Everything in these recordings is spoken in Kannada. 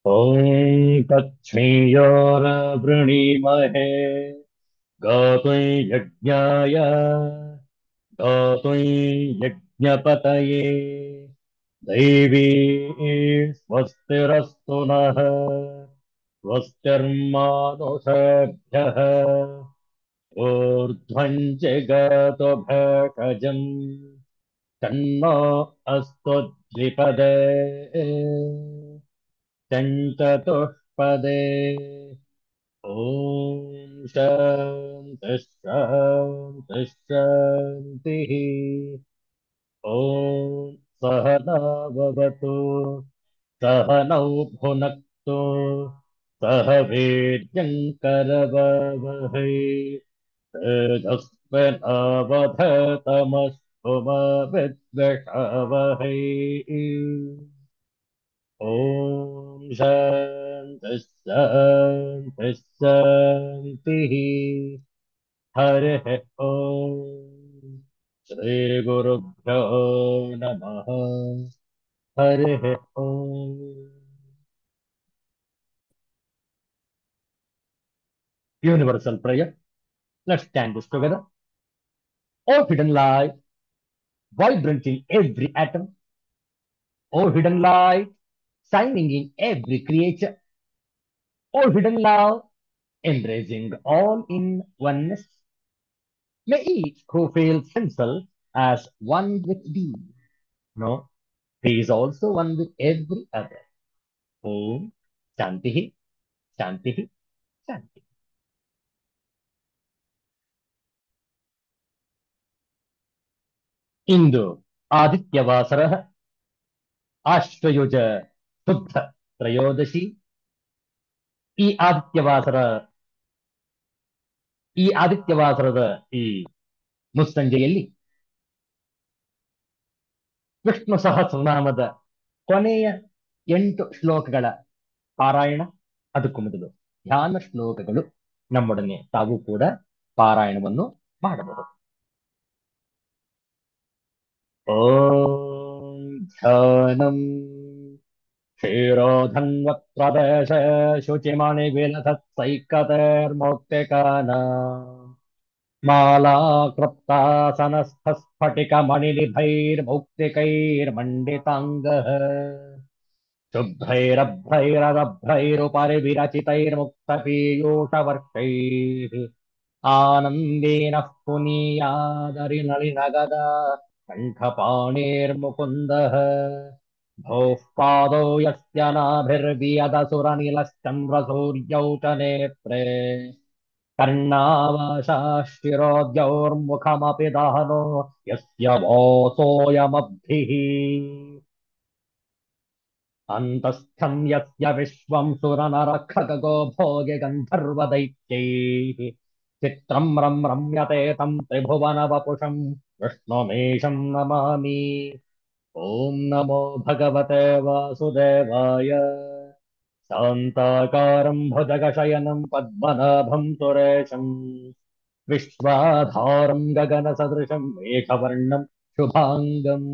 ॐ तच्छ्रेयोरवृणीमहे गातुं यज्ञाय गातुं यज्ञपतये दैवी स्वस्तिरस्तु नः स्वस्तिर्मानुषेभ्यः ऊर्ध्वं जगतो भेषजम् तन्नो अस्तु द्विपदे चतुष्पदे ॐ शान्तिः शान्तिः शान्तिः ॐ सहनाववतु सहनौ भुनक्तु सह वीर्यङ्करवावहै तेजस्विनावधतमस्तु मा विद्विषावहै ॐ शान्तिः शान्तिः शान्तिः हरिः ॐ श्रीगुरुभ्यो नमः हरिः ॐ Universal prayer. Let's stand this together. O hidden light, vibrant in every atom. O hidden light, shining in every creature. O hidden love, embracing all in oneness. May each who feels himself as one with thee know he is also one with every other. Om Shanti Shanti Shanti. ಇಂದು ಆದಿತ್ಯವಾಸರ ಆಶ್ವಯುಜ ಶುದ್ಧ ತ್ರಯೋದಶಿ. ಈ ಆದಿತ್ಯವಾಸರ ಆದಿತ್ಯವಾಸರದ ಈ ಮುಸ್ಸಂಜೆಯಲ್ಲಿ ವಿಷ್ಣು ಸಹಸ್ರನಾಮದ ಕೊನೆಯ 8 ಶ್ಲೋಕಗಳ ಪಾರಾಯಣ, ಅದಕ್ಕೂ ಮೊದಲು ಧ್ಯಾನ ಶ್ಲೋಕಗಳು. ನಮ್ಮೊಡನೆ ತಾವು ಕೂಡ ಪಾರಾಯಣವನ್ನು ಮಾಡಬಹುದು. ಓಂ ಧ್ಯಾನಂ ಕ್ಷೀರೋಧನ್ವತ್ಪ್ರದೇಶ ಶುಚಿಮಣಿವಿಲಸತ್ಸೈಕತೈರ್ಮೌಕ್ತಿಕಾನಾ मालाकृप्तासनस्थस्फटिकमणिनिभैर्मौक्तिकैर्मण्डिताङ्गः शुभ्रैरभ्रैरदभ्रैरुपरि विरचितैर्मुक्तपीयूषवर्षैः आनन्देनः पुनीयादरिनलिनगदा कण्ठपाणेर्मुकुन्दः भोः पादौ यस्य नाभिर्वियदसुरनिलश्चन्द्रसूर्यौ च नेत्रे कर्णावशाशिरोद्यौर्मुखमपि दहनो यस्य वासोऽयमब्धिः अन्तस्थं यस्य विश्वं सुरनरखगो भोगे गन्धर्वदैत्यैः चित्रं रं रम्यते तं त्रिभुवनवपुषं विष्णुमीशं नमामि। ॐ नमो भगवते वासुदेवाय। शान्ताकारं भुजगशयनं पद्मनाभं सुरेशम् विश्वाधारं गगनसदृशं मेघवर्णं शुभाङ्गम्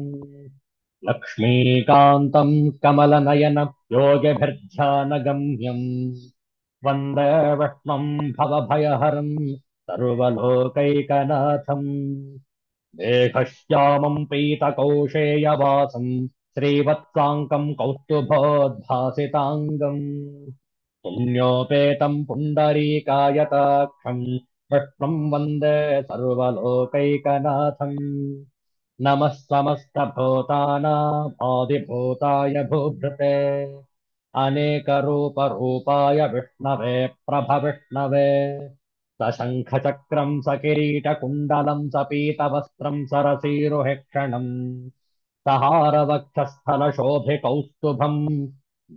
लक्ष्मीकान्तं कमलनयनं योगिभिर्ध्यानगम्यम् वन्दे विष्णुं भवभयहरं सर्वलोकैकनाथम् मेघश्यामं पीतकौशेयवासं श्रीवत्साङ्कं कौस्तुभोद्भासिताङ्गम् पुण्योपेतं पुण्डरीकायताक्षं विष्णुं वन्दे सर्वलोकैकनाथम् नमः समस्तभूतानामादिभूताय भूभृते अनेकरूपरूपाय विष्णवे प्रभविष्णवे सशङ्खचक्रं सकिरीटकुण्डलं सपीतवस्त्रं सरसीरुहेक्षणम् सहारवक्षस्थलशोभिकौस्तुभम्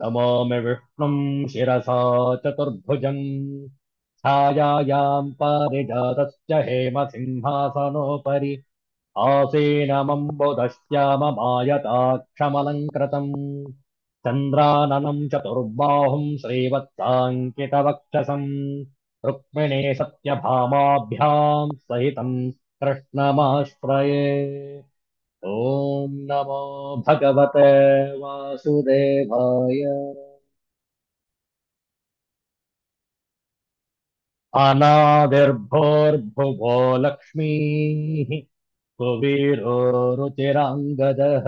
नमामि विष्णुं शिरसा चतुर्भुजम् छायायां पारिजातस्य हेमसिंहासनोपरि आसीनमम्बुदश्याममायताक्षमलङ्कृतम् चन्द्राननं चतुर्बाहुं श्रीवत्साङ्कितवक्षसम् रुक्मिणी सत्यभामाभ्यां सहितं कृष्णमाश्रये। ॐ नमो भगवते वासुदेवाय। अनाविर्भोर्भुवो लक्ष्मीः कुबीरो रुचिराङ्गदः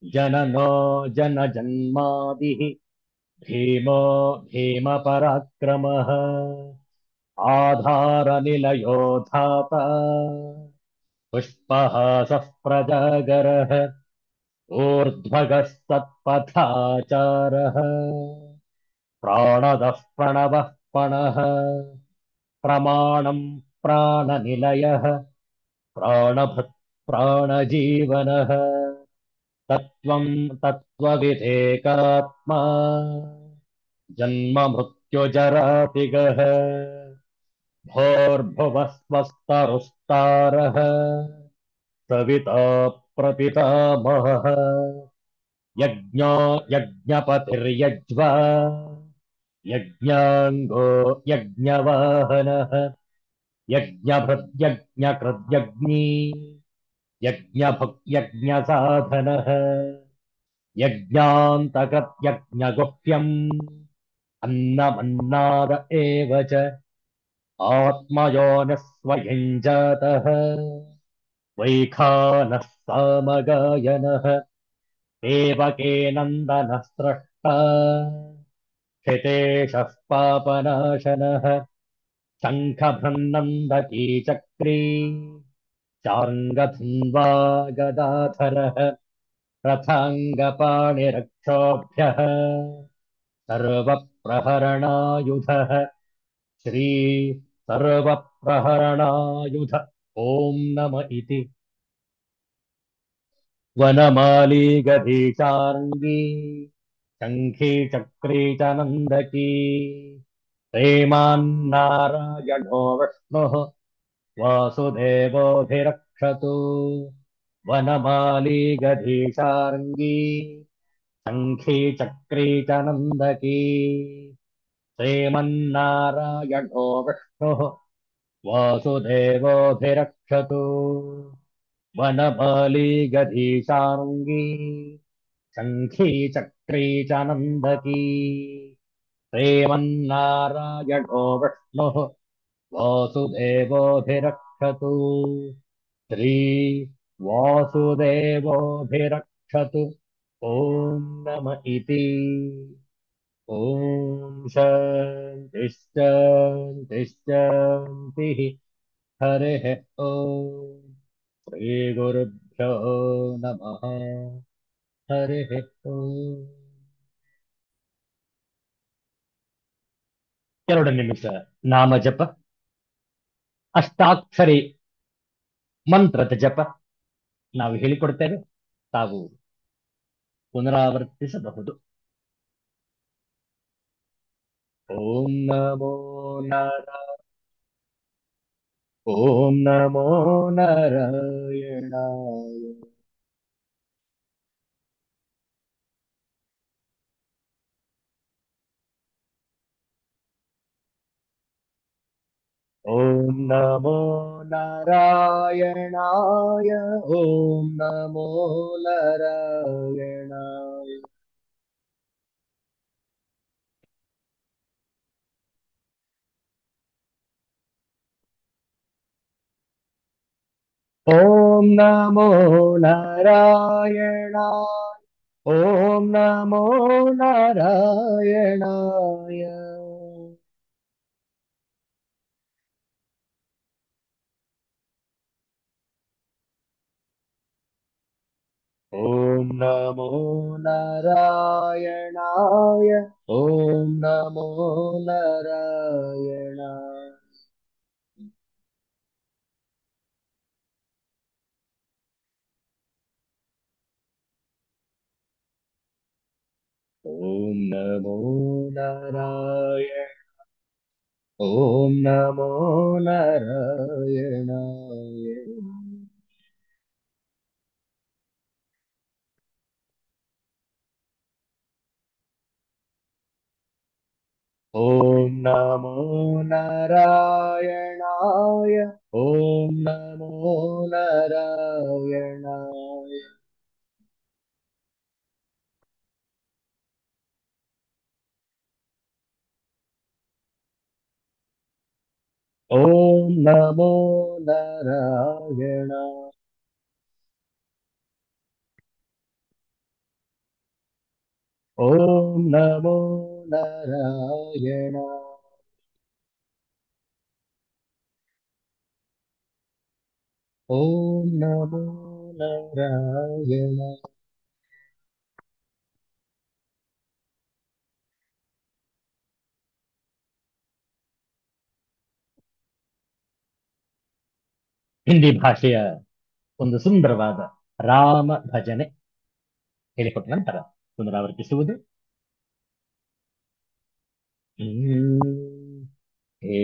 जननो जनजन्मादिः भीमो भीमपराक्रमः आधारनिलयो धाता पुष्पः सः प्रजागरः ऊर्ध्वगः सत्पथाचारः प्राणदः प्रणवः पणः प्रमाणम् प्राणनिलयः प्राणभृत् प्राणजीवनः तत्त्वम् तत्त्वविदेकात्मा जन्म मृत्युजरातिगः भोर्भुवः स्वस्तरुस्तारः सविता प्रपितामहः यज्ञो यज्ञपतिर्यज्वा यज्ञाङ्गो यज्ञवाहनः यज्ञभृत्यज्ञकृत्यग्नि यज्ञभुक्यज्ञसाधनः यज्ञान्तकृत्यज्ञगुह्यम् अन्नमन्नाद एव च आत्मयो स्वयं जातः वैखानः सामगायनः देवकेनन्दनः स्रष्टा क्षितेशः पापनाशनः शङ्खभृन्नन्दकी चक्री चार्ङ्गधन्वा गदाधरः रथाङ्गपाणिरक्षोभ्यः सर्वप्रहरणायुधः श्री सर्वप्रहरणायुध ॐ नम इति वनमाली गभीषार्ङ्गी शङ्खी चक्री च नन्दकी श्रीमान्नारायणो विष्णुः वासुदेवोऽभिरक्षतु वनमाली गभीषार्ङ्गी शङ्खी चक्री च नन्दकी श्रीमन्नारायणो विष्णुः वासुदेवोऽभिरक्षतु वनमाली गभीषार्ङ्गी शङ्खी चक्री च नन्दकी श्रीमन्नारायणो विष्णुः वासुदेवोऽभिरक्षतु श्री वासुदेवोऽभिरक्षतु ॐ नम इति ॐ शान्तिः शान्तिः शान्तिः हरिः ॐ श्रीगुरुभ्यो नमः हरिः ॐ ಎರಡು ನಿಮಿಷ ನಾಮ ಜಪ ಅಷ್ಟಾಕ್ಷರಿ ಮಂತ್ರದ ಜಪ ನಾವು ಹೇಳಿಕೊಡ್ತೇವೆ ತಾವು ಪುನರಾವರ್ತಿಸಬಹುದು ಓಂ ನಮೋ ನರ ಓಂ ನಮೋ ನಾರಾಯಣಾಯ ಓಂ ನಮೋ ನಾರಾಯಣಾಯ ಓಂ ನಮೋ ನಾರಾಯಣಾಯ ಓಂ ನಮೋ ನಾರಾಯಣಾಯ ಓಂ ನಮೋ ನಾರಾಯಣಾಯ ಓಂ ನಮೋ ನಾರಾಯಣಾಯ ಓಂ ನಮೋ ನಾರಾಯಣ ಓಂ ನಮೋ ನಾರಾಯಣ ಓಂ ನಮೋ ನಾರಾಯಣಾಯ ಓಂ ನಮೋ ನಾರಾಯಣಾಯ ಓಂ ನಮೋ ನಾರಾಯಣಾಯ ओम नमो नारायण। ओम नमो नारायण। ओम नमो नारायण। ಹಿಂದಿ ಭಾಷೆಯ ಒಂದು ಸುಂದರವಾದ ರಾಮ ಭಜನೆ ಹೇಳಿಕೊಟ್ಟ ನಂತರ ಪುನರಾವರ್ತಿಸುವುದು. ಹ್ಮ್. ಹೇ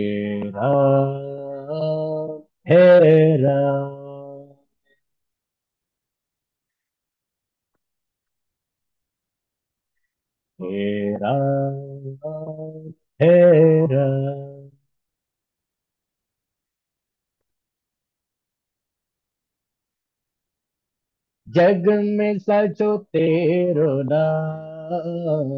ರಾಮ, ಹೇ ರಾಮ, ಹೇ राम, हे राम। जग में सचो तेरो नाम।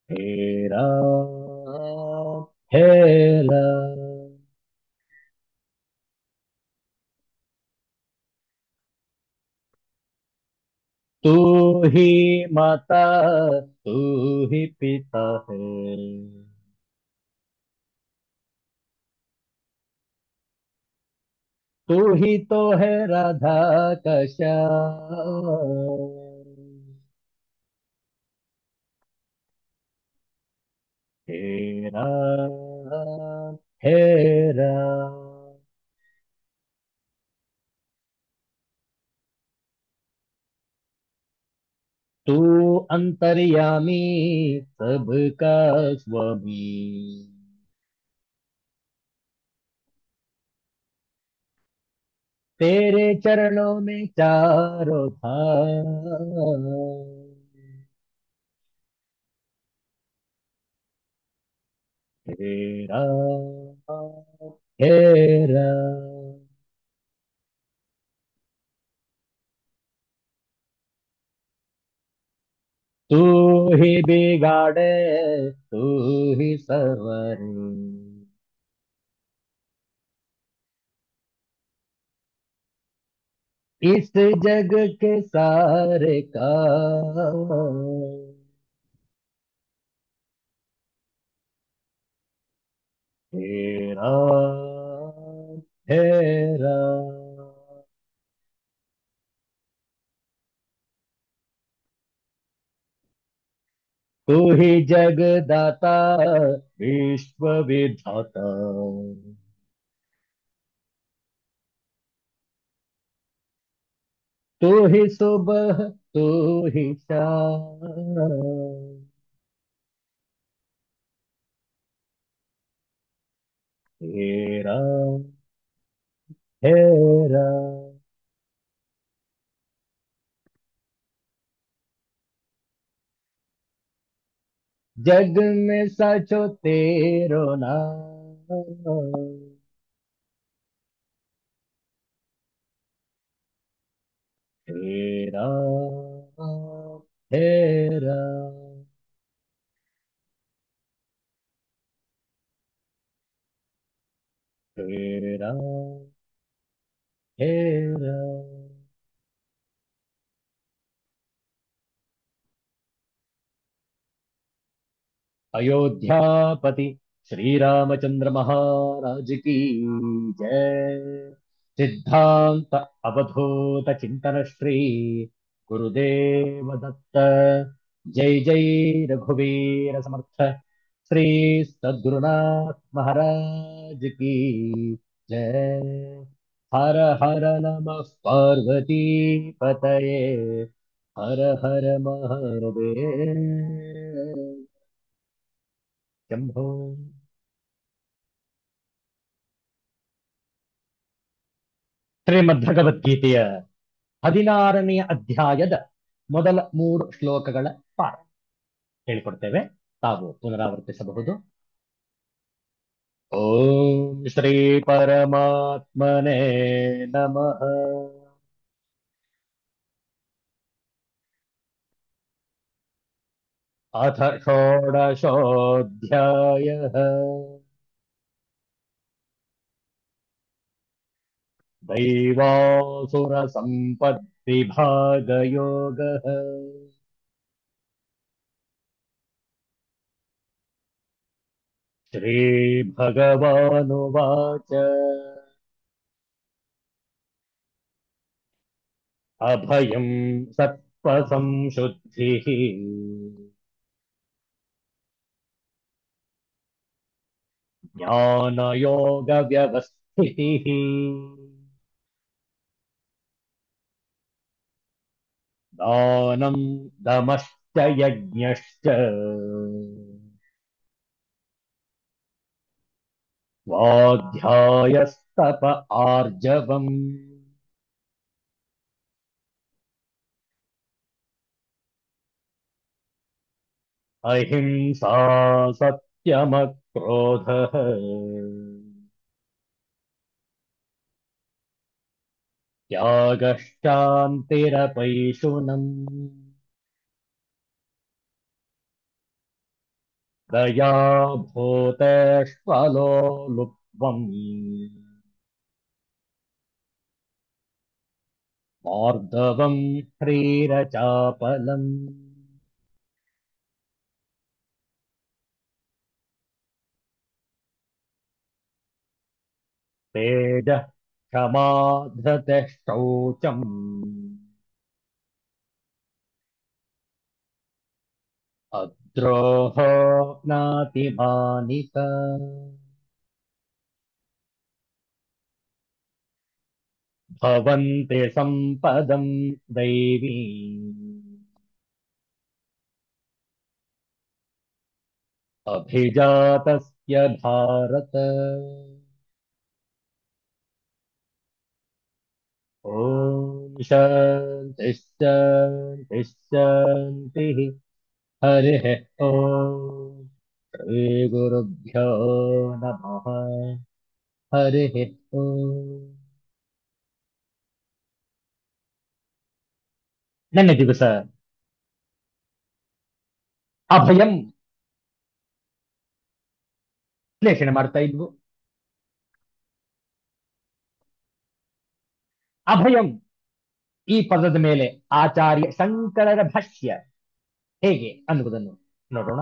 हे राम, हे राम। तू ही माता, तू ही पिता है। तू ही तो है राधा का श्याम। हे राम, हे राम। तू अंतर्यामी, सबका स्वामी। तेरे चरणों में चारों धाम। हे राम, हे राम। तू ही बिगाड़े, तू ही सवरे। इस जग के सारे काम। हे राम, हे राम। तू ही जगदाता, विश्व विधाता। तू ही सुबह, तू ही शाम। हे राम, हे राम। जग में सचो तेरो नाम। हे राम, हे राम। हे राम, हे राम। अयोध्यापति श्री रामचंद्र महाराज की जय। सिद्धांत अवधूत चिंतन श्री गुरुदेव दत्त। जय जय रघुवीर समर्थ श्री सद्गुरुनाथ महाराज की जय। हर हर नमः पार्वती पतये। हर हर महादेव। ಶಂಭೋ. ಶ್ರೀಮದ್ ಭಗವದ್ಗೀತೆಯ 16ನೆಯ ಅಧ್ಯಾಯದ ಮೊದಲ 3 ಶ್ಲೋಕಗಳ ಪಾಠ ಹೇಳಿಕೊಡ್ತೇವೆ. ತಾವು ಪುನರಾವರ್ತಿಸಬಹುದು. ಓಂ ಶ್ರೀ ಪರಮಾತ್ಮನೇ ನಮಃ. अथ षोडशोऽध्यायः। दैवासुरसम्पद्विभागयोगः। श्रीभगवानुवाच। अभयं सत्त्वसंशुद्धिः ज्ञानयोगव्यवस्थितिः दानं दमश्च यज्ञश्च स्वाध्यायस्तप आर्जवम् अहिंसा सत्यमक्रोधः त्यागश्चान्तिरपैशुनम् दया भूतेष्वलो लुप्त्वम् मार्दवम् ह्रीरचापलम् तेजः क्षमा धृतिः शौचम् अद्रोहो नातिमानिता भवन्ति सम्पदम् दैवी अभिजातस्य भारत। ॐ शान्तिः शान्तिः शान्तिः। हरिः ॐ श्रीगुरुभ्यो नमः। हरिः ॐ ನಿನ್ನೆ ದಿವಸ ಅಭಯಂ ವಿಶ್ಲೇಷಣೆ ಮಾಡ್ತಾ ಇದ್ವು. ಅಭಯಂ ಈ ಪದದ ಮೇಲೆ ಆಚಾರ್ಯ ಶಂಕರರ ಭಾಷ್ಯ ಹೇಗೆ ಅನ್ನುವುದನ್ನು ನೋಡೋಣ.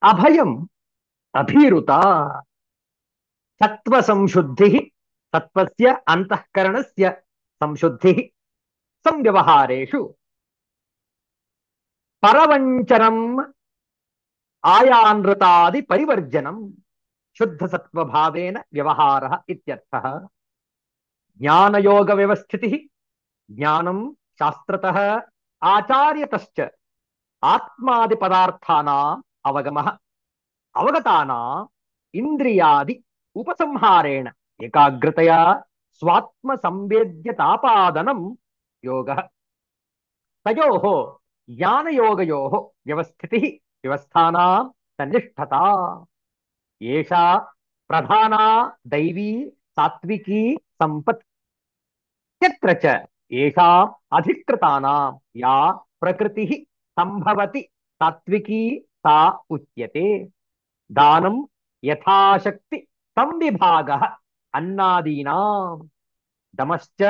ಅಭಯಂ ಅಭೀರುತ ಸತ್ವ ಸಂಶುದ್ಧಿ ಸತ್ವಸ್ಯ ಅಂತಃಕರಣಸ್ಯ ಸಂಶುದ್ಧಿ ಸಂವ್ಯವಹಾರೇಷು ಪರವಂಚನಂ ಆಯಾನೃತಾದಿ ಪರಿವರ್ಜನಂ ಶುದ್ಧ ಸತ್ವ ಭಾವೇನ ವ್ಯವಹಾರಃ ಇತ್ಯರ್ಥಃ. ಜ್ಞಾನಯೋಗ ವ್ಯವಸ್ಥಿತಿ ಜ್ಞಾನಂ ಶಾಸ್ತ್ರತಃ ಆಚಾರ್ಯತಶ್ಚ ಆತ್ಮಾದಿ ಪದಾರ್ಥಾನಾಂ ಅವಗಮಃ ಅವಗತಾನಾಂ ಇಂದ್ರಿಯಾದಿ ಉಪಸಂಹಾರೇಣ ಏಕಾಗ್ರತೆಯ ಸ್ವಾತ್ಮ ಸಂವೇದ್ಯತಾಪಾದನಂ ಯೋಗಃ. ತಯೋಃ ಜ್ಞಾನಯೋಗಯೋಃ ವ್ಯವಸ್ಥಿತಿಃ ವ್ಯವಸ್ಥಾನಾಂ ಸನ್ನಿಷ್ಠತಾ ಏಷಾ ಪ್ರಧಾನಾ ದೈವೀ ಸಾತ್ವಿಕೀ ಸಂಪತ್ ಯತ್ರ ಚ ಏಷಾಂ ಅಧಿಕೃತಾನಾಂ ಯಾ ಪ್ರಕೃತಿಃ ಸಂಭವತಿ ಸಾತ್ವಿಕೀ सा उच्यते. दानं यथाशक्ति संविभागः अन्नादीनां दमश्च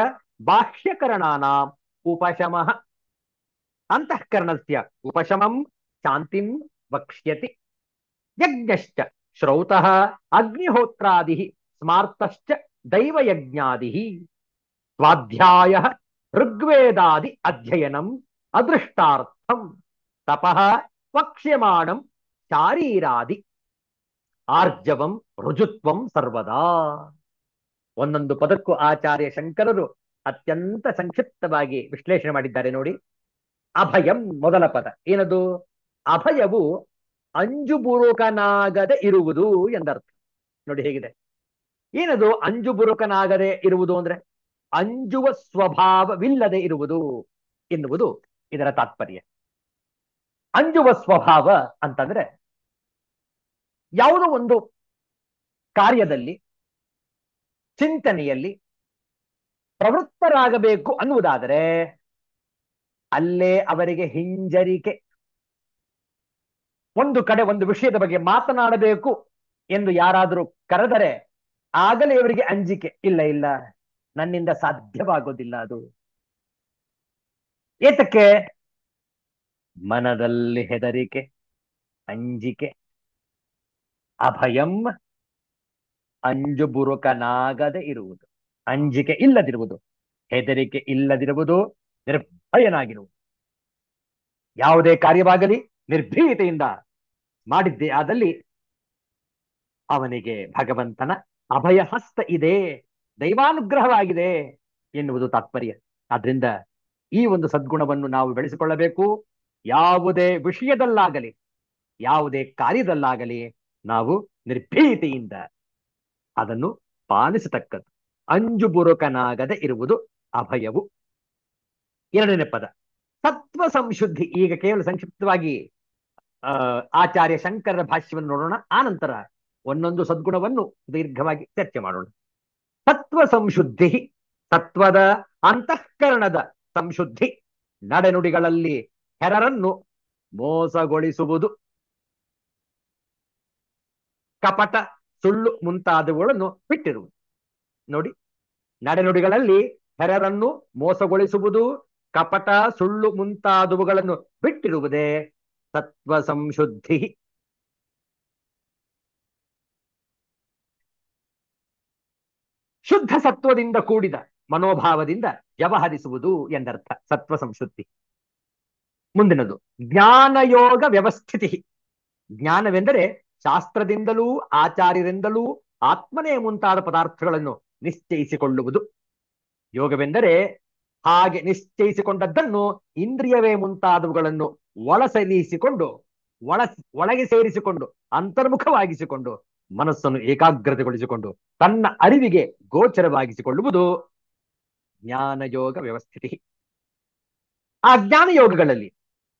बाह्यकरणानाम् उपशमः अंतःकरणस्य उपशमं शान्तिं वक्ष्यति. यज्ञश्च श्रौतः अग्निहोत्रादिः स्मार्तश्च दैवयज्ञादिः स्वाध्यायः ऋग्वेदादि अध्ययनम् अदृष्टार्थं तपः वक्ष्यमाणं ಶಾರೀರಾದಿ ಆರ್ಜವಂ ರುಜುತ್ವಂ ಸರ್ವದಾ. ಒಂದೊಂದು ಪದಕ್ಕೂ ಆಚಾರ್ಯ ಶಂಕರರು ಅತ್ಯಂತ ಸಂಕ್ಷಿಪ್ತವಾಗಿ ವಿಶ್ಲೇಷಣೆ ಮಾಡಿದ್ದಾರೆ ನೋಡಿ. ಅಭಯಂ ಮೊದಲ ಪದ ಏನದು? ಅಭಯವು ಅಂಜುಬುರುಕನಾಗದೆ ಇರುವುದು ಎಂದರ್ಥ. ನೋಡಿ ಹೇಗಿದೆ. ಏನದು ಅಂಜುಬುರುಕನಾಗದೆ ಇರುವುದು ಅಂದ್ರೆ? ಅಂಜುವ ಸ್ವಭಾವವಿಲ್ಲದೆ ಇರುವುದು ಎನ್ನುವುದು ಇದರ ತಾತ್ಪರ್ಯ. ಅಂಜುವ ಸ್ವಭಾವ ಅಂತಂದ್ರೆ ಯಾವುದೋ ಒಂದು ಕಾರ್ಯದಲ್ಲಿ ಚಿಂತನೆಯಲ್ಲಿ ಪ್ರವೃತ್ತರಾಗಬೇಕು ಅನ್ನುವುದಾದರೆ ಅಲ್ಲೇ ಅವರಿಗೆ ಹಿಂಜರಿಕೆ. ಒಂದು ಕಡೆ ಒಂದು ವಿಷಯದ ಬಗ್ಗೆ ಮಾತನಾಡಬೇಕು ಎಂದು ಯಾರಾದರೂ ಕರೆದರೆ ಆಗಲೇ ಇವರಿಗೆ ಅಂಜಿಕೆ. ಇಲ್ಲ ಇಲ್ಲ, ನನ್ನಿಂದ ಸಾಧ್ಯವಾಗೋದಿಲ್ಲ ಅದು. ಏತಕ್ಕೆ? ಮನದಲ್ಲಿ ಹೆದರಿಕೆ, ಅಂಜಿಕೆ. ಅಭಯಂ, ಅಂಜುಬುರುಕನಾಗದೆ ಇರುವುದು. ಅಂಜಿಕೆ ಇಲ್ಲದಿರುವುದು, ಹೆದರಿಕೆ ಇಲ್ಲದಿರುವುದು, ನಿರ್ಭಯನಾಗಿರುವುದು. ಯಾವುದೇ ಕಾರ್ಯವಾಗಲಿ ನಿರ್ಭೀತೆಯಿಂದ ಮಾಡಿದ್ದೇ ಆದಲ್ಲಿ ಅವನಿಗೆ ಭಗವಂತನ ಅಭಯ ಹಸ್ತ ಇದೆ, ದೈವಾನುಗ್ರಹವಾಗಿದೆ ಎನ್ನುವುದು ತಾತ್ಪರ್ಯ. ಆದ್ರಿಂದ ಈ ಒಂದು ಸದ್ಗುಣವನ್ನು ನಾವು ಬೆಳೆಸಿಕೊಳ್ಳಬೇಕು. ಯಾವುದೇ ವಿಷಯದಲ್ಲಾಗಲಿ ಯಾವುದೇ ಕಾರ್ಯದಲ್ಲಾಗಲಿ ನಾವು ನಿರ್ಭೀತಿಯಿಂದ ಅದನ್ನು ಪಾಲಿಸತಕ್ಕದ್ದು. ಅಂಜುಬುರುಕನಾಗದೆ ಇರುವುದು ಅಭಯವು. ಎರಡನೇ ಪದ ಸತ್ವ ಸಂಶುದ್ಧಿ. ಈಗ ಕೇವಲ ಸಂಕ್ಷಿಪ್ತವಾಗಿ ಆಚಾರ್ಯ ಶಂಕರರ ಭಾಷ್ಯವನ್ನು ನೋಡೋಣ. ಆನಂತರ ಒಂದೊಂದು ಸದ್ಗುಣವನ್ನು ದೀರ್ಘವಾಗಿ ಚರ್ಚೆ ಮಾಡೋಣ. ಸತ್ವ ಸಂಶುದ್ಧಿ, ಸತ್ವದ ಅಂತಃಕರಣದ ಸಂಶುದ್ಧಿ. ನಡೆನುಡಿಗಳಲ್ಲಿ ಹೆರರನ್ನು ಮೋಸಗೊಳಿಸುವುದು, ಕಪಟ, ಸುಳ್ಳು ಮುಂತಾದವುಗಳನ್ನು ಬಿಟ್ಟಿರುವುದು. ನೋಡಿ, ನಡೆನುಡಿಗಳಲ್ಲಿ ಹೆರರನ್ನು ಮೋಸಗೊಳಿಸುವುದು, ಕಪಟ, ಸುಳ್ಳು ಮುಂತಾದವುಗಳನ್ನು ಬಿಟ್ಟಿರುವುದೇ ಸತ್ವ ಸಂಶುದ್ಧಿ. ಶುದ್ಧ ಸತ್ವದಿಂದ ಕೂಡಿದ ಮನೋಭಾವದಿಂದ ವ್ಯವಹರಿಸುವುದು ಎಂದರ್ಥ ಸತ್ವ ಸಂಶುದ್ಧಿ. ಮುಂದಿನದು ಜ್ಞಾನಯೋಗ ವ್ಯವಸ್ಥಿತಿ. ಜ್ಞಾನವೆಂದರೆ ಶಾಸ್ತ್ರದಿಂದಲೂ ಆಚಾರ್ಯರಿಂದಲೂ ಆತ್ಮನೇ ಮುಂತಾದ ಪದಾರ್ಥಗಳನ್ನು ನಿಶ್ಚಯಿಸಿಕೊಳ್ಳುವುದು. ಯೋಗವೆಂದರೆ ಹಾಗೆ ನಿಶ್ಚಯಿಸಿಕೊಂಡದ್ದನ್ನು ಇಂದ್ರಿಯವೇ ಮುಂತಾದವುಗಳನ್ನು ಒಳಗೆ ಸೇರಿಸಿಕೊಂಡು ಅಂತರ್ಮುಖವಾಗಿಸಿಕೊಂಡು ಮನಸ್ಸನ್ನು ಏಕಾಗ್ರತೆಗೊಳಿಸಿಕೊಂಡು ತನ್ನ ಅರಿವಿಗೆ ಗೋಚರವಾಗಿಸಿಕೊಳ್ಳುವುದು ಜ್ಞಾನಯೋಗ ವ್ಯವಸ್ಥಿತಿ. ಆ ಜ್ಞಾನಯೋಗಗಳಲ್ಲಿ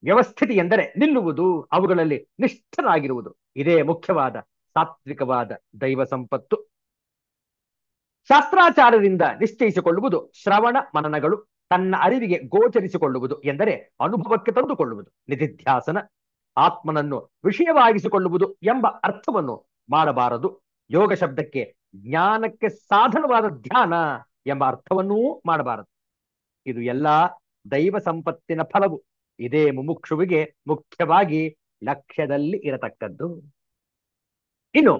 ವ್ಯವಸ್ಥಿತಿ ಎಂದರೆ ನಿಲ್ಲುವುದು, ಅವುಗಳಲ್ಲಿ ನಿಷ್ಠರಾಗಿರುವುದು. ಇದೇ ಮುಖ್ಯವಾದ ಸಾತ್ವಿಕವಾದ ದೈವ ಸಂಪತ್ತು. ಶಾಸ್ತ್ರಾಚಾರ್ಯರಿಂದ ನಿಶ್ಚಯಿಸಿಕೊಳ್ಳುವುದು ಶ್ರವಣ ಮನನಗಳು, ತನ್ನ ಅರಿವಿಗೆ ಗೋಚರಿಸಿಕೊಳ್ಳುವುದು ಎಂದರೆ ಅನುಭವಕ್ಕೆ ತಂದುಕೊಳ್ಳುವುದು. ನಿಧಿಧ್ಯಾಸನ, ಆತ್ಮನನ್ನು ವಿಷಯವಾಗಿಸಿಕೊಳ್ಳುವುದು ಎಂಬ ಅರ್ಥವನ್ನು ಮಾಡಬಾರದು. ಯೋಗ ಶಬ್ದಕ್ಕೆ ಜ್ಞಾನಕ್ಕೆ ಸಾಧನವಾದ ಧ್ಯಾನ ಎಂಬ ಅರ್ಥವನ್ನೂ ಮಾಡಬಾರದು. ಇದು ಎಲ್ಲ ದೈವ ಸಂಪತ್ತಿನ ಫಲವು. ಇದೇ ಮುಮುಕ್ಷುವಿಗೆ ಮುಖ್ಯವಾಗಿ ಲಕ್ಷ್ಯದಲ್ಲಿ ಇರತಕ್ಕದ್ದು. ಇನ್ನು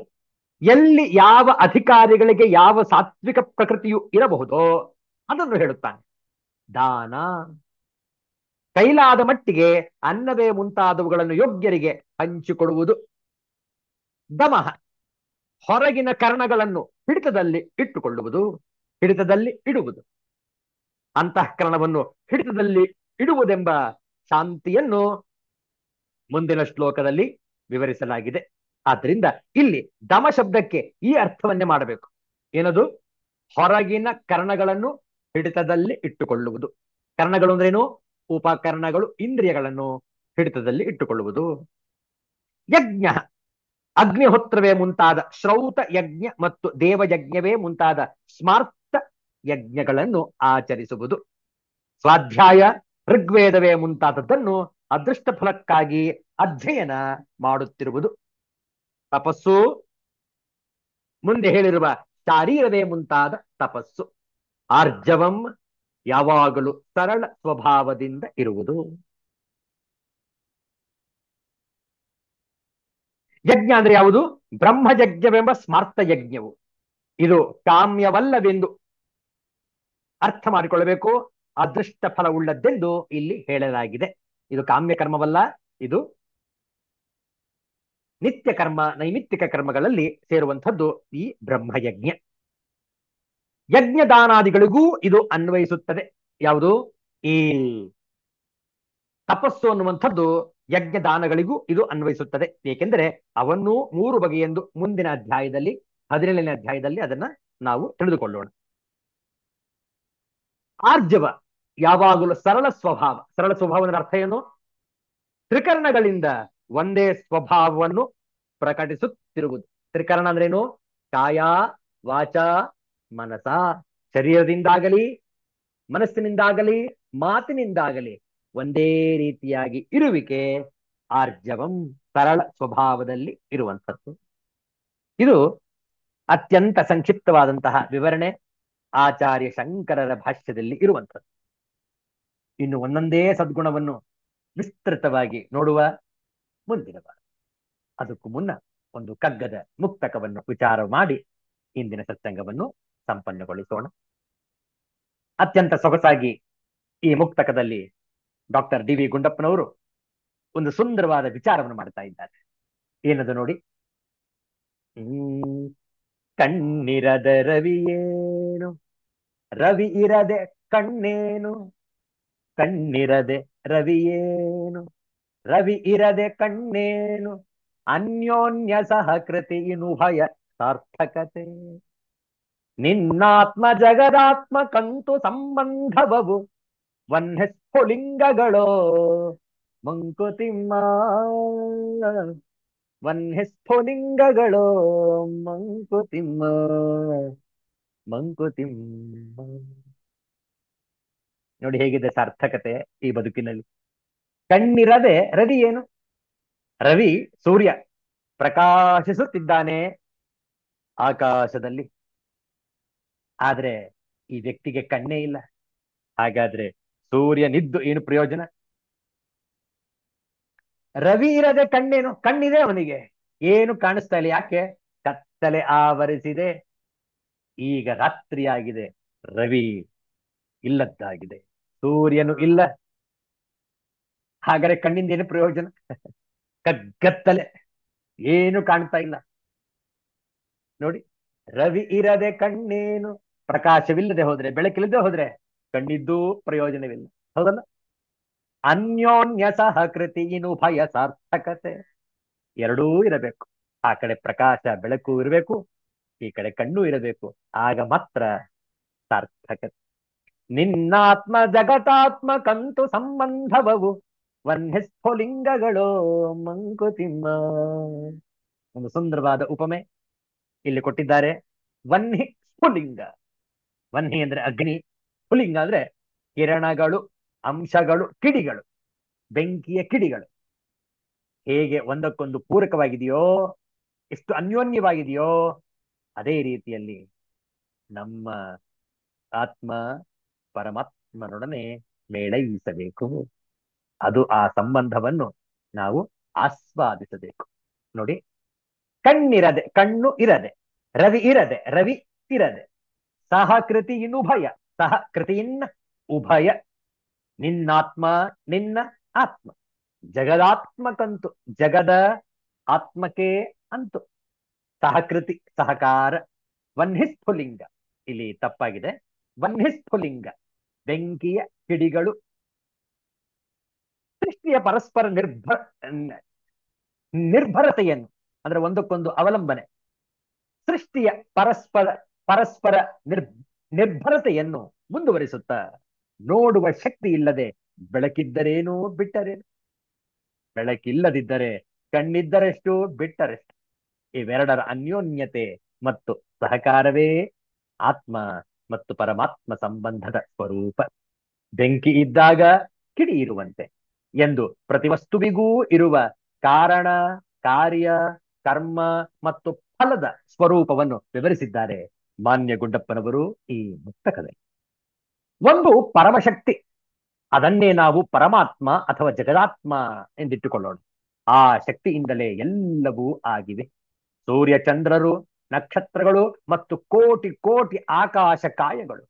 ಎಲ್ಲಿ ಯಾವ ಅಧಿಕಾರಿಗಳಿಗೆ ಯಾವ ಸಾತ್ವಿಕ ಪ್ರಕೃತಿಯು ಇರಬಹುದೋ ಅದನ್ನು ಹೇಳುತ್ತಾನೆ. ದಾನ, ಕೈಲಾದ ಮಟ್ಟಿಗೆ ಅನ್ನವೇ ಮುಂತಾದವುಗಳನ್ನು ಯೋಗ್ಯರಿಗೆ ಹಂಚಿಕೊಡುವುದು. ದಮಃ, ಹೊರಗಿನ ಕರ್ಣಗಳನ್ನು ಹಿಡಿತದಲ್ಲಿ ಇಡುವುದು. ಅಂತಃಕರಣವನ್ನು ಹಿಡಿತದಲ್ಲಿ ಇಡುವುದೆಂಬ ಶಾಂತಿಯನ್ನು ಮುಂದಿನ ಶ್ಲೋಕದಲ್ಲಿ ವಿವರಿಸಲಾಗಿದೆ. ಆದ್ರಿಂದ ಇಲ್ಲಿ ದಮ ಶಬ್ದಕ್ಕೆ ಈ ಅರ್ಥವನ್ನೇ ಮಾಡಬೇಕು. ಏನದು? ಹೊರಗಿನ ಕರ್ಣಗಳನ್ನು ಹಿಡಿತದಲ್ಲಿ ಇಟ್ಟುಕೊಳ್ಳುವುದು. ಕರ್ಣಗಳು ಅಂದ್ರೇನು? ಉಪಕರಣಗಳು, ಇಂದ್ರಿಯಗಳನ್ನು ಹಿಡಿತದಲ್ಲಿ ಇಟ್ಟುಕೊಳ್ಳುವುದು. ಯಜ್ಞ, ಅಗ್ನಿಹೋತ್ರವೇ ಮುಂತಾದ ಶ್ರೌತ ಯಜ್ಞ ಮತ್ತು ದೇವಯಜ್ಞವೇ ಮುಂತಾದ ಸ್ಮಾರ್ತ ಯಜ್ಞಗಳನ್ನು ಆಚರಿಸುವುದು. ಸ್ವಾಧ್ಯಾಯ, ಋಗ್ವೇದವೇ ಮುಂತಾದದ್ದನ್ನು ಅದೃಷ್ಟ ಫಲಕ್ಕಾಗಿ ಅಧ್ಯಯನ ಮಾಡುತ್ತಿರುವುದು. ತಪಸ್ಸು, ಮುಂದೆ ಹೇಳಿರುವ ಶಾರೀರವೇ ಮುಂತಾದ ತಪಸ್ಸು. ಆರ್ಜವಂ, ಯಾವಾಗಲೂ ಸರಳ ಸ್ವಭಾವದಿಂದ ಇರುವುದು. ಯಜ್ಞ ಅಂದ್ರೆ ಯಾವುದು? ಬ್ರಹ್ಮಯಜ್ಞವೆಂಬ ಸ್ಮಾರ್ತ ಯಜ್ಞವು. ಇದು ಕಾಮ್ಯವಲ್ಲವೆಂದು ಅರ್ಥ ಮಾಡಿಕೊಳ್ಳಬೇಕು. ಅದೃಷ್ಟ ಫಲವುಳ್ಳದ್ದೆಂದು ಇಲ್ಲಿ ಹೇಳಲಾಗಿದೆ. ಇದು ಕಾಮ್ಯ ಕರ್ಮವಲ್ಲ, ಇದು ನಿತ್ಯ ಕರ್ಮ, ನೈಮಿತ್ತಿಕ ಕರ್ಮಗಳಲ್ಲಿ ಸೇರುವಂಥದ್ದು ಈ ಬ್ರಹ್ಮಯಜ್ಞ. ಯಜ್ಞದಾನಾದಿಗಳಿಗೂ ಇದು ಅನ್ವಯಿಸುತ್ತದೆ. ಯಾವುದು? ಈ ತಪಸ್ಸು ಅನ್ನುವಂಥದ್ದು ಯಜ್ಞದಾನಗಳಿಗೂ ಇದು ಅನ್ವಯಿಸುತ್ತದೆ. ಏಕೆಂದರೆ ಅವನ್ನು 3 ಬಗೆಯೆಂದು ಮುಂದಿನ ಅಧ್ಯಾಯದಲ್ಲಿ 17ನೇ ಅಧ್ಯಾಯದಲ್ಲಿ ಅದನ್ನ ನಾವು ತಿಳಿದುಕೊಳ್ಳೋಣ. ಆರ್ಜವ, ಯಾವಾಗಲೂ ಸರಳ ಸ್ವಭಾವ. ಸರಳ ಸ್ವಭಾವದ ಅರ್ಥ ಏನು? ತ್ರಿಕರಣಗಳಿಂದ ಒಂದೇ ಸ್ವಭಾವವನ್ನು ಪ್ರಕಟಿಸುತ್ತಿರುವುದು. ತ್ರಿಕರಣ ಅಂದ್ರೇನು? ಕಾಯ, ವಾಚ, ಮನಸ. ಶರೀರದಿಂದಾಗಲಿ, ಮನಸ್ಸಿನಿಂದಾಗಲಿ, ಮಾತಿನಿಂದಾಗಲಿ ಒಂದೇ ರೀತಿಯಾಗಿ ಇರುವಿಕೆ ಆರ್ಜವಂ, ಸರಳ ಸ್ವಭಾವದಲ್ಲಿ ಇರುವಂಥದ್ದು. ಇದು ಅತ್ಯಂತ ಸಂಕ್ಷಿಪ್ತವಾದಂತಹ ವಿವರಣೆ ಆಚಾರ್ಯ ಶಂಕರರ ಭಾಷ್ಯದಲ್ಲಿ ಇರುವಂಥದ್ದು. ಇನ್ನು ಒಂದೊಂದೇ ಸದ್ಗುಣವನ್ನು ವಿಸ್ತೃತವಾಗಿ ನೋಡುವ ಮುಂದಿನ ವಾರ. ಅದಕ್ಕೂ ಮುನ್ನ ಒಂದು ಕಗ್ಗದ ಮುಕ್ತಕವನ್ನು ವಿಚಾರ ಮಾಡಿ ಇಂದಿನ ಸತ್ಸಂಗವನ್ನು ಸಂಪನ್ನಗೊಳಿಸೋಣ. ಅತ್ಯಂತ ಸೊಗಸಾಗಿ ಈ ಮುಕ್ತಕದಲ್ಲಿ ಡಾಕ್ಟರ್ ಡಿ ವಿ ಗುಂಡಪ್ಪನವರು ಒಂದು ಸುಂದರವಾದ ವಿಚಾರವನ್ನು ಮಾಡ್ತಾ ಇದ್ದಾರೆ. ಏನದು ನೋಡಿ. ಕಣ್ಣಿರದ ರವಿಯೇನು, ರವಿ ಇರದೆ ಕಣ್ಣೇನು. ಕಣ್ಣಿರದೆ ರವಿಯೇನು, ರವಿ ಇರದೆ ಕಣ್ಣೇನು. ಅನ್ಯೋನ್ಯ ಸಹಕೃತಿ ಇನುಭಯ ಸಾರ್ಥಕತೆ. ನಿನ್ನಾತ್ಮ ಜಗದಾತ್ಮ ಕಂತು ಸಂಬಂಧವವು ವನ್ಯ ಸ್ಫುಲಿಂಗಗಳೋ ಮಂಕುತಿಮ್ಮ. ವನ್ಯ ಸ್ಫುಲಿಂಗಗಳೋ ಮಂಕುತಿಮ್ಮ, ಮಂಕುತಿಮ್ಮ. ನೋಡಿ ಹೇಗಿದೆ ಸಾರ್ಥಕತೆ ಈ ಬದುಕಿನಲ್ಲಿ. ಕಣ್ಣಿರದೆ ರವಿ ಏನು? ರವಿ ಸೂರ್ಯ ಪ್ರಕಾಶಿಸುತ್ತಿದ್ದಾನೆ ಆಕಾಶದಲ್ಲಿ, ಆದ್ರೆ ಈ ವ್ಯಕ್ತಿಗೆ ಕಣ್ಣೇ ಇಲ್ಲ. ಹಾಗಾದ್ರೆ ಸೂರ್ಯನಿದ್ದು ಏನು ಪ್ರಯೋಜನ? ರವಿ ಇರದೆ ಕಣ್ಣೇನು? ಕಣ್ಣಿದೆ ಅವನಿಗೆ, ಏನು ಕಾಣಿಸ್ತಾ ಇಲ್ಲ. ಯಾಕೆ? ಕತ್ತಲೆ ಆವರಿಸಿದೆ. ಈಗ ರಾತ್ರಿಯಾಗಿದೆ, ರವಿ ಇಲ್ಲದ್ದಾಗಿದೆ, ಸೂರ್ಯನು ಇಲ್ಲ. ಹಾಗಾದ್ರೆ ಕಣ್ಣಿಂದ ಏನು ಪ್ರಯೋಜನ? ಕಗ್ಗತ್ತಲೆ, ಏನು ಕಾಣ್ತಾ ಇಲ್ಲ. ನೋಡಿ, ರವಿ ಇರದೆ ಕಣ್ಣೇನು. ಪ್ರಕಾಶವಿಲ್ಲದೆ ಹೋದ್ರೆ, ಬೆಳಕಿಲ್ಲದೆ ಹೋದ್ರೆ ಕಣ್ಣಿದ್ದೂ ಪ್ರಯೋಜನವಿಲ್ಲ, ಹೌದಲ್ಲ? ಅನ್ಯೋನ್ಯ ಸಹಕೃತಿ ಇನುಭಯ ಸಾರ್ಥಕತೆ. ಎರಡೂ ಇರಬೇಕು. ಆ ಕಡೆ ಪ್ರಕಾಶ ಬೆಳಕು ಇರಬೇಕು, ಈ ಕಡೆ ಕಣ್ಣು ಇರಬೇಕು. ಆಗ ಮಾತ್ರ ಸಾರ್ಥಕತೆ. ನಿನ್ನಾತ್ಮ ಜಗತಾತ್ಮ ಕಂತು ಸಂಬಂಧವವು ವನ್ಯ ಸ್ಫುಲಿಂಗಗಳು ಮಂಕುತಿಮ್ಮ. ಒಂದು ಸುಂದರವಾದ ಉಪಮೆ ಇಲ್ಲಿ ಕೊಟ್ಟಿದ್ದಾರೆ. ವನ್ಹಿ ಸ್ಫುಲಿಂಗ. ವನ್ಹಿ ಅಂದ್ರೆ ಅಗ್ನಿ, ಸ್ಫುಲಿಂಗ ಅಂದ್ರೆ ಕಿರಣಗಳು, ಅಂಶಗಳು, ಕಿಡಿಗಳು, ಬೆಂಕಿಯ ಕಿಡಿಗಳು ಹೇಗೆ ಒಂದಕ್ಕೊಂದು ಪೂರಕವಾಗಿದೆಯೋ, ಎಷ್ಟು ಅನ್ಯೋನ್ಯವಾಗಿದೆಯೋ, ಅದೇ ರೀತಿಯಲ್ಲಿ ನಮ್ಮ ಆತ್ಮ ಪರಮಾತ್ಮನೊಡನೆ ಮೇಳೈಸಬೇಕು. ಅದು ಆ ಸಂಬಂಧವನ್ನು ನಾವು ಆಸ್ವಾದಿಸಬೇಕು. ನೋಡಿ, ಕಣ್ಣಿರದೆ, ಕಣ್ಣು ಇರದೆ, ರವಿ ಇರದೆ, ರವಿ ಇರದೆ, ಸಹಕೃತಿ ಇನುಭಯ, ಸಹಕೃತಿಯಿನ್ನ ಉಭಯ. ನಿನ್ನಾತ್ಮ, ನಿನ್ನ ಆತ್ಮ, ಜಗದಾತ್ಮಕಂತು, ಜಗದ ಆತ್ಮಕ್ಕೆ ಅಂತು. ಸಹಕೃತಿ, ಸಹಕಾರ. ವನ್ಹಿಸ್ಫುಲಿಂಗ, ಇಲ್ಲಿ ತಪ್ಪಾಗಿದೆ. ವನ್ಹಿಸ್ಫುಲಿಂಗ ಬೆಂಕಿಯ ಕಿಡಿಗಳು. ಸೃಷ್ಟಿಯ ಪರಸ್ಪರ ನಿರ್ಭರತೆಯನ್ನು, ಅಂದ್ರೆ ಒಂದಕ್ಕೊಂದು ಅವಲಂಬನೆ, ಸೃಷ್ಟಿಯ ಪರಸ್ಪರ ಪರಸ್ಪರ ನಿರ್ಭರತೆಯನ್ನು ಮುಂದುವರಿಸುತ್ತಾ, ನೋಡುವ ಶಕ್ತಿ ಇಲ್ಲದೆ ಬೆಳಕಿದ್ದರೇನು ಬಿಟ್ಟರೇನು. ಬೆಳಕಿಲ್ಲದಿದ್ದರೆ ಕಣ್ಣಿದ್ದರೆಷ್ಟು ಬಿಟ್ಟರೆಷ್ಟು. ಇವೆರಡರ ಅನ್ಯೋನ್ಯತೆ ಮತ್ತು ಸಹಕಾರವೇ ಆತ್ಮ ಮತ್ತು ಪರಮಾತ್ಮ ಸಂಬಂಧದ ಸ್ವರೂಪ. ಬೆಂಕಿ ಇದ್ದಾಗ ಕಿಡಿ ಇರುವಂತೆ ಎಂದು ಪ್ರತಿ ವಸ್ತುವಿಗೂ ಇರುವ ಕಾರಣ, ಕಾರ್ಯ, ಕರ್ಮ ಮತ್ತು ಫಲದ ಸ್ವರೂಪವನ್ನು ವಿವರಿಸಿದ್ದಾರೆ ಮಾನ್ಯ ಗುಂಡಪ್ಪನವರು ಈ ಮುಕ್ತಕದಲ್ಲಿ. ಒಂದು ಪರಮಶಕ್ತಿ, ಅದನ್ನೇ ನಾವು ಪರಮಾತ್ಮ ಅಥವಾ ಜಗದಾತ್ಮ ಎಂದಿಟ್ಟುಕೊಳ್ಳೋಣ. ಆ ಶಕ್ತಿಯಿಂದಲೇ ಎಲ್ಲವೂ ಆಗಿವೆ. ಸೂರ್ಯ, ಚಂದ್ರರು, ನಕ್ಷತ್ರಗಳು ಮತ್ತು ಕೋಟಿ ಕೋಟಿ ಆಕಾಶ ಕಾಯಗಳು,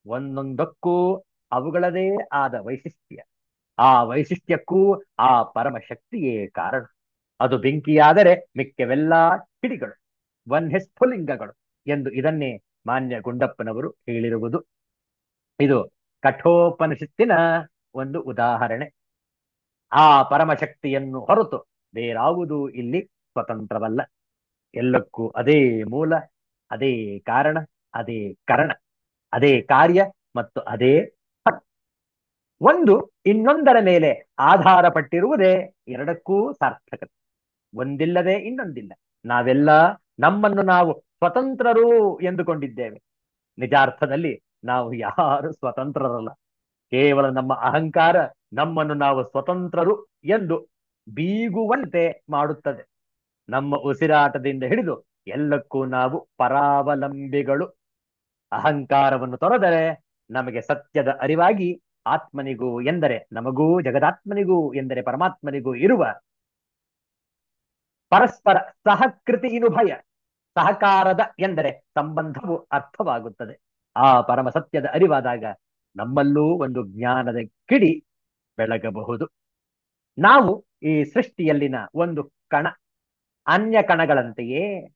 ಒಂದೊಂದಕ್ಕೂ ಅವುಗಳದೇ ಆದ ವೈಶಿಷ್ಟ್ಯ. ಆ ವೈಶಿಷ್ಟ್ಯಕ್ಕೂ ಆ ಪರಮಶಕ್ತಿಯೇ ಕಾರಣ. ಅದು ಬೆಂಕಿಯಾದರೆ ಮಿಕ್ಕವೆಲ್ಲ ಕಿಡಿಗಳು, ವನ್ಯ ಸ್ಫುಲಿಂಗಗಳು ಎಂದು ಇದನ್ನೇ ಮಾನ್ಯ ಗುಂಡಪ್ಪನವರು ಹೇಳಿರುವುದು. ಇದು ಕಠೋಪನಿಷತ್ತಿನ ಒಂದು ಉದಾಹರಣೆ. ಆ ಪರಮಶಕ್ತಿಯನ್ನು ಹೊರತು ಬೇರಾವುದೂ ಇಲ್ಲಿ ಸ್ವತಂತ್ರವಲ್ಲ. ಎಲ್ಲಕ್ಕೂ ಅದೇ ಮೂಲ, ಅದೇ ಕಾರಣ, ಅದೇ ಕರಣ, ಅದೇ ಕಾರ್ಯ ಮತ್ತು ಅದೇ ಫಲ. ಒಂದು ಇನ್ನೊಂದರ ಮೇಲೆ ಆಧಾರ ಪಟ್ಟಿರುವುದೇ ಎರಡಕ್ಕೂ ಸಾರ್ಥಕತೆ. ಒಂದಿಲ್ಲದೆ ಇನ್ನೊಂದಿಲ್ಲ. ನಾವೆಲ್ಲ ನಮ್ಮನ್ನು ನಾವು ಸ್ವತಂತ್ರರು ಎಂದುಕೊಂಡಿದ್ದೇವೆ. ನಿಜಾರ್ಥದಲ್ಲಿ ನಾವು ಯಾರು ಸ್ವತಂತ್ರರಲ್ಲ. ಕೇವಲ ನಮ್ಮ ಅಹಂಕಾರ ನಮ್ಮನ್ನು ನಾವು ಸ್ವತಂತ್ರರು ಎಂದು ಬೀಗುವಂತೆ ಮಾಡುತ್ತದೆ. ನಮ್ಮ ಉಸಿರಾಟದಿಂದ ಹಿಡಿದು ಎಲ್ಲಕ್ಕೂ ನಾವು ಪರಾವಲಂಬಿಗಳು. ಅಹಂಕಾರವನ್ನು ತೊರೆದರೆ ನಮಗೆ ಸತ್ಯದ ಅರಿವಾಗಿ ಆತ್ಮನಿಗೂ ಎಂದರೆ ನಮಗೂ, ಜಗದಾತ್ಮನಿಗೂ ಎಂದರೆ ಪರಮಾತ್ಮನಿಗೂ ಇರುವ ಪರಸ್ಪರ ಸಹಕೃತಿ ಇನುಭಯ, ಸಹಕಾರದ ಎಂದರೆ ಸಂಬಂಧವು ಅರ್ಥವಾಗುತ್ತದೆ. ಆ ಪರಮ ಸತ್ಯದ ಅರಿವಾದಾಗ ನಮ್ಮಲ್ಲೂ ಒಂದು ಜ್ಞಾನದ ಕಿಡಿ ಬೆಳಗಬಹುದು. ನಾವು ಈ ಸೃಷ್ಟಿಯಲ್ಲಿನ ಒಂದು ಕಣ. ಅನ್ಯ ಕಣಗಳಂತೆಯೇ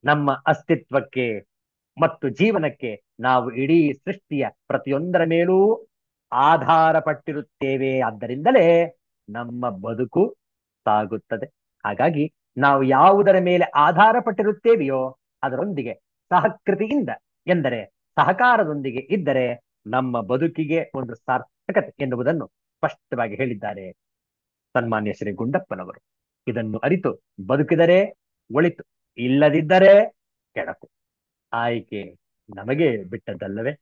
ನಮ್ಮ ಅಸ್ತಿತ್ವಕ್ಕೆ ಮತ್ತು ಜೀವನಕ್ಕೆ ನಾವು ಇಡೀ ಸೃಷ್ಟಿಯ ಪ್ರತಿಯೊಂದರ ಮೇಲೂ ಆಧಾರ ಪಟ್ಟಿರುತ್ತೇವೆ. ಆದ್ದರಿಂದಲೇ ನಮ್ಮ ಬದುಕು ಸಾಗುತ್ತದೆ. ಹಾಗಾಗಿ ನಾವು ಯಾವುದರ ಮೇಲೆ ಆಧಾರ ಪಟ್ಟಿರುತ್ತೇವೆಯೋ ಅದರೊಂದಿಗೆ ಸಹಕೃತಿಯಿಂದ ಎಂದರೆ ಸಹಕಾರದೊಂದಿಗೆ ಇದ್ದರೆ ನಮ್ಮ ಬದುಕಿಗೆ ಒಂದು ಸಾರ್ಥಕತೆ ಎನ್ನುವುದನ್ನು ಸ್ಪಷ್ಟವಾಗಿ ಹೇಳಿದ್ದಾರೆ ಸನ್ಮಾನ್ಯ ಶ್ರೀ ಗುಂಡಪ್ಪನವರು. ಇದನ್ನು ಅರಿತು ಬದುಕಿದರೆ ಒಳಿತು, ಇಲ್ಲದಿದ್ದರೆ ಕೆಡಕು. ಆಯ್ಕೆ ನಮಗೆ ಬಿಟ್ಟದ್ದಲ್ಲವೇ?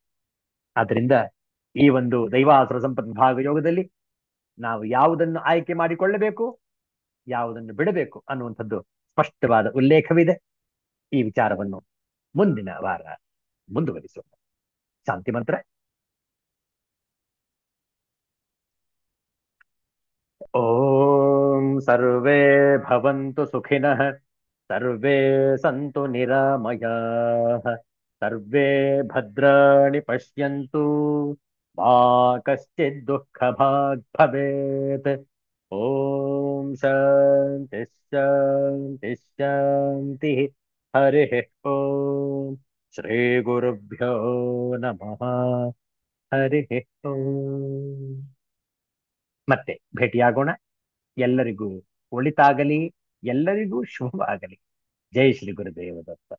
ಆದ್ರಿಂದ ಈ ಒಂದು ದೈವಾಸುರ ಸಂಪತ್ ಭಾಗ ಯೋಗದಲ್ಲಿ ನಾವು ಯಾವುದನ್ನು ಆಯ್ಕೆ ಮಾಡಿಕೊಳ್ಳಬೇಕು, ಯಾವುದನ್ನು ಬಿಡಬೇಕು ಅನ್ನುವಂಥದ್ದು ಸ್ಪಷ್ಟವಾದ ಉಲ್ಲೇಖವಿದೆ. ಈ ವಿಚಾರವನ್ನು ಮುಂದಿನ ವಾರ ಮುಂದುವರಿಸೋಣ. ಶಾಂತಿ ಮಂತ್ರ. ಓಂ ಸರ್ವೇ ಭವಂತು ಸುಖಿನಃ, ಸರ್ವೇ ಸಂತು ನಿರಾಮಯಾಃ, ಸರ್ವೇ ಭದ್ರಾಣಿ ಪಶ್ಯಂತು, ಮಾ ಕಶ್ಚಿತ್ ದುಃಖ ಭಾಗ್ ಭವೇತ್. ಓಂ ಶಾಂತಿ ಶಾಂತಿ ಶಾಂತಿ. ಹರಿ ಓಂ. ಶ್ರೀ ಗುರುಭ್ಯೋ ನಮಃ. ಹರಿ ಓಂ. ಮತ್ತೆ ಭೇಟಿಯಾಗೋಣ. ಎಲ್ಲರಿಗೂ ಒಳಿತಾಗಲಿ, ಎಲ್ಲರಿಗೂ ಶುಭವಾಗಲಿ. ಜೈ ಶ್ರೀ ಗುರುದೇವ ದತ್ತ.